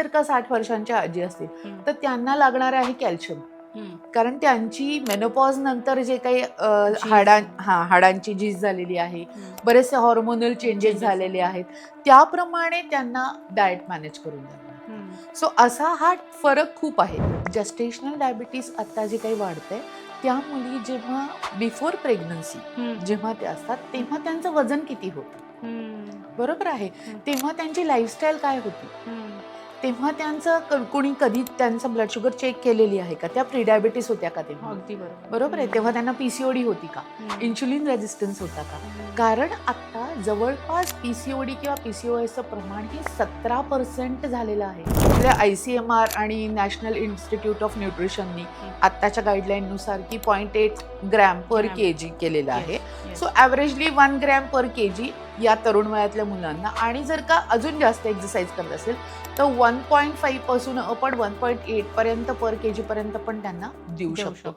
जर का 60 वर्षांच्या आजी असतील तर त्यांना लागणार आहे कॅल्शियम, कारण त्यांची मेनोपॉज नंतर जे काही हाडांची झीज झालेली आहे, बरेचसे हॉर्मोनल चेंजेस झालेले आहेत, त्याप्रमाणे त्यांना डाएट मॅनेज करून द्यावं. सो असा हा फरक खूप आहे. जस्टेशनल डायबिटीस आता जे काही वाढतंय, त्या मुली जेव्हा बिफोर प्रेग्नन्सी जेव्हा ते असतात तेव्हा त्यांचं वजन किती होतं, बरोबर आहे, तेव्हा त्यांची लाईफस्टाईल काय होती, तेव्हा त्यांचं कोणी कधी त्यांचं ब्लड शुगर चेक केलेली आहे का, त्या प्री डायबिटीस होत्या का तेव्हा, अगदी बरोबर आहे, तेव्हा त्यांना पीसीओडी होती का, इन्शुलिन रेजिस्टन्स होता का. कारण आता जवळपास पीसीओडी किंवा पीसीओएसचं प्रमाण हे 17% झालेलं आहे. आपल्या ICMR आणि नॅशनल इन्स्टिट्यूट ऑफ न्यूट्रिशननी आत्ताच्या गाईडलाईननुसार की 0.8 ग्रॅम पर केजी केलेलं आहे. So averagely 1 gram per KG या तरुण वयातल्या मुलांना, आणि जर का अजून जास्त एक्सरसाइज करत असेल तर 1.5 पासून आपण 1.8 पर्यंत पर केजी पर्यंत पण त्यांना देऊ शकतो.